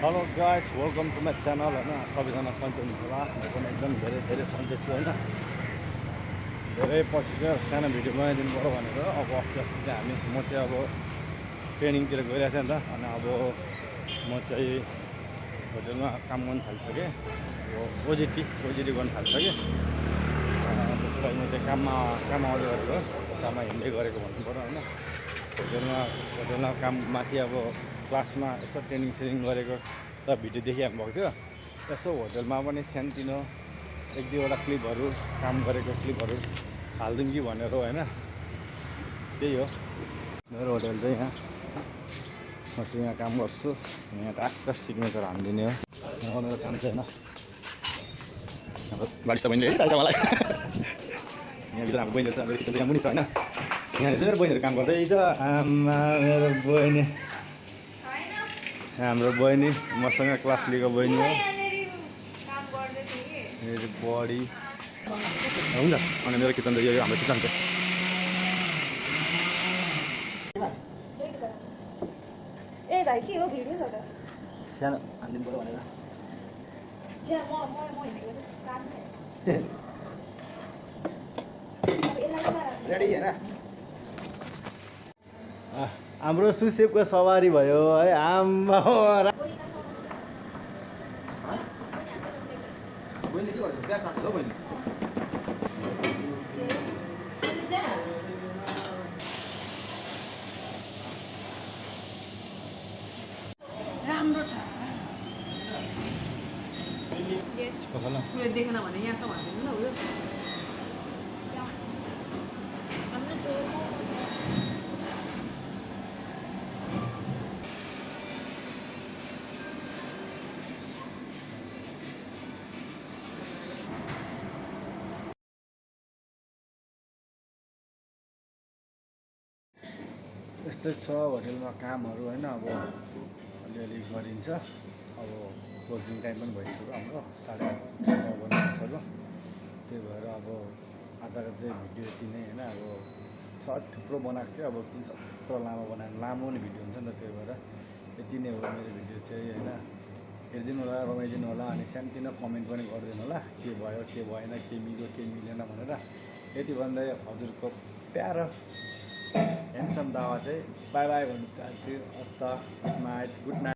Hello guys, welcome to my channel होइन। सबैजना सन्चै हुनुहुन्छ होला। म पनि एकदम धेरै धेरै सन्चै छु होइन। धेरै पछि चाहिँ सानो भिडियो बनाइदिनु पऱ्यो भनेर अब अस्ति चाहिँ म चाहिँ अब ट्रेनिङतिर गइरहेको थिएँ नि त। अनि अब म चाहिँ होटेलमा काम गर्नु थालिसकेँ। अब ओजिटी गर्नु थालिसकेँ। त्यसको लागि म चाहिँ काममा आउँदै गरेको, काममा हिँड्दै गरेको भन्नु पऱ्यो होइन। होटेलमा काममाथि अब क्लासमा यसो ट्रेनिङ गरेको त भिडियो देखिहाल्नु भएको थियो। यसो होटेलमा पनि सानोतिनो एक दुईवटा क्लिपहरू, काम गरेको क्लिपहरू हालिदिउँ कि भनेर होइन। त्यही हो मेरो होटेल चाहिँ यहाँ। म चाहिँ यहाँ काम गर्छु। यहाँ टक्क सिग्नेचर हानिदिने हो। यहाँ मेरो काम चाहिँ होइन। अब बारिस त बहिनीले हेरिरहेछ मलाई। यहाँभित्र हाम्रो बहिनीहरू छ, हाम्रो किचन यहाँ मुनि छ होइन। यहाँ चाहिँ मेरो बहिनीहरू काम गर्दैछ। आमा मेरो बहिनी, हाम्रो बहिनी मसँग क्लास लिएको बहिनी हो। मेरो बडी हुन्छ। अनि मेरो किचन चाहिँ यो हाम्रो किचन चाहिँ के हो भिडियो छ त सानो हालिदिनु पऱ्यो भनेर रेडी होइन। हाम्रो सुसेपको सवारी भयो है। आम्मा राम्रो छ। देखेन भने यहाँ छ भन्दैन न उयो यस्तै छ होटेलमा कामहरू होइन। अब अलिअलि गरिन्छ। अब क्लोजिङ टाइम पनि भइसक्यो हाम्रो 8:30 बजिसक्यो। त्यही भएर अब आजको चाहिँ भिडियो यति नै होइन। अब छ थुप्रो बनाएको थियो। अब किन सत्र लामो बनायो, लामो नि भिडियो हुन्छ नि त। त्यही भएर यति नै हो मेरो भिडियो चाहिँ होइन। हेरिदिनु होला, रमाइदिनु होला। अनि सानोतिनो कमेन्ट पनि गरिदिनु होला, के भयो के भएन, के मिल्यो के मिलेन भनेर। यति भन्दै हजुरको प्यारो ह्यान्डसम दावा चाहिँ बाई बाई भन्न चाहन्छु। हस् त, गुड नाइट।